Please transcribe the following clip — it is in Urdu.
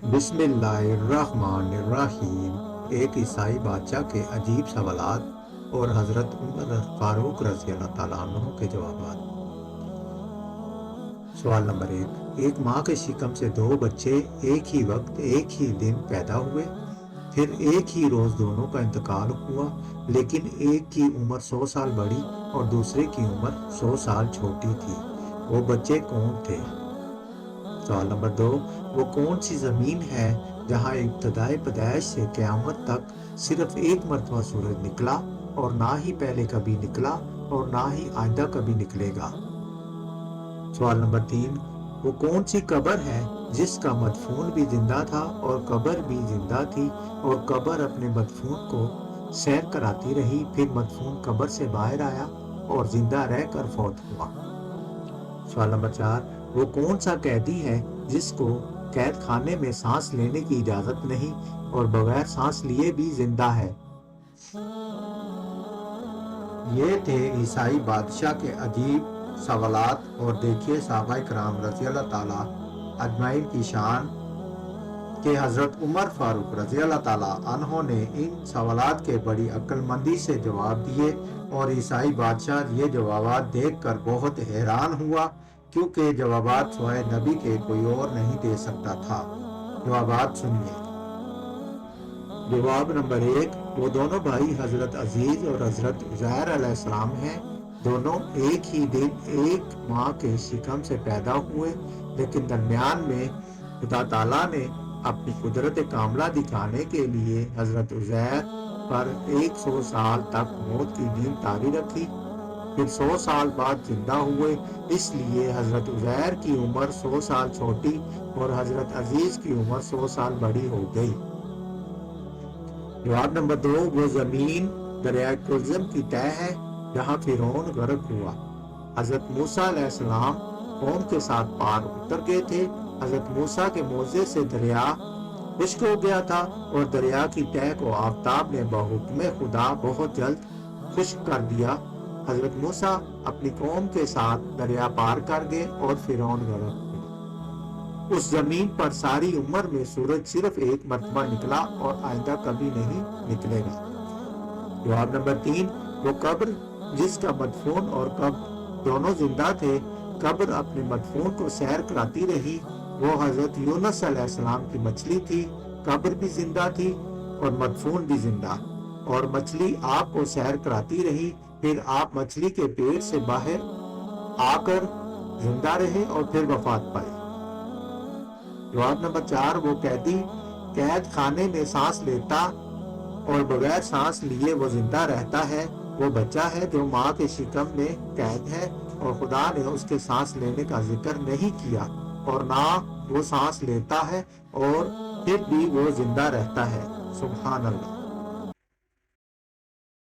بسم اللہ الرحمن الرحیم۔ ایک عیسائی بادشاہ کے عجیب سوالات اور حضرت عمر فاروق رضی اللہ تعالیٰ عنہ کے جوابات۔ سوال نمبر 1۔ ایک ماں کے شکم سے دو بچے ایک ہی وقت ایک ہی دن پیدا ہوئے، پھر ایک ہی روز دونوں کا انتقال ہوا، لیکن ایک کی عمر 100 سال بڑی اور دوسرے کی عمر 100 سال چھوٹی تھی، وہ بچے کون تھے؟ سوال نمبر 2۔ وہ کون سی زمین ہے جہاں ابتدائے پیدائش سے قیامت تک صرف ایک مرتبہ سورج نکلا اور نہ ہی پہلے کبھی نکلا اور نہ ہی آئندہ کبھی نکلے گا؟ سوال نمبر 3۔ وہ کون سی قبر ہے جس کا مدفون بھی زندہ تھا اور قبر بھی زندہ تھی، اور قبر اپنے مدفون کو سیر کراتی رہی، پھر مدفون قبر سے باہر آیا اور زندہ رہ کر فوت ہوا؟ سوال نمبر 4۔ وہ کون سا قیدی ہے جس کو قید خانے میں سانس لینے کی اجازت نہیں اور بغیر سانس لیے بھی زندہ ہے؟ یہ تھے عیسائی بادشاہ کے عجیب سوالات، اور دیکھیے صحابہ کرام رضی اللہ تعالیٰ اجمعین کی شان کہ حضرت عمر فاروق رضی اللہ تعالیٰ عنہ نے ان سوالات کے بڑی عقل مندی سے جواب دیے، اور عیسائی بادشاہ یہ جوابات دیکھ کر بہت حیران ہوا، کیونکہ جوابات سوائے نبی کے کوئی اور نہیں دے سکتا تھا۔ جوابات سنیے۔ جواب نمبر 1۔ وہ دونوں بھائی حضرت عزیز اور حضرت عزیر علیہ السلام ہیں۔ دونوں ایک ہی دن ایک ماں کے شکم سے پیدا ہوئے، لیکن درمیان میں خدا تعالیٰ نے اپنی قدرت کاملہ دکھانے کے لیے حضرت عزیر پر 100 سال تک موت کی نیند طاری رکھی، پھر 100 سال بعد زندہ ہوئے، اس لیے حضرت عزیر کی عمر 100 سال چھوٹی اور حضرت عزیز کی عمر 100 سال بڑی ہو گئی۔ جواب نمبر 2۔ وہ زمین دریائے کلزم کی تہ ہے جہاں فرعون غرق ہوا۔ حضرت موسیٰ علیہ السلام قوم کے ساتھ پار اتر گئے تھے۔ حضرت موسیٰ کے معجزے سے دریا خشک ہو گیا تھا، اور دریا کی تہ کو آفتاب نے بحکم خدا بہت جلد خشک کر دیا۔ حضرت موسیٰ اپنی قوم کے ساتھ دریا پار کر گئے اور فرعون غرق ہوا۔ اس زمین پر ساری عمر میں سورج صرف ایک مرتبہ نکلا اور آئندہ کبھی نہیں نکلے گا۔ جواب نمبر 3۔ وہ قبر جس کا مدفون اور قبر دونوں زندہ تھے، قبر اپنے مدفون کو سیر کراتی رہی، وہ حضرت یونس علیہ السلام کی مچھلی تھی۔ قبر بھی زندہ تھی اور مدفون بھی زندہ، اور مچھلی آپ کو سیر کراتی رہی، پھر آپ مچھلی کے پیٹ سے باہر آ کر زندہ رہے اور پھر وفات پائی۔ جواب نمبر 4۔ وہ قیدی قید خانے میں سانس لیتا اور بغیر سانس لیے وہ زندہ رہتا ہے، وہ بچہ ہے جو ماں کے شکم میں قید ہے، اور خدا نے اس کے سانس لینے کا ذکر نہیں کیا، اور نہ وہ سانس لیتا ہے اور پھر بھی وہ زندہ رہتا ہے۔ سبحان اللہ۔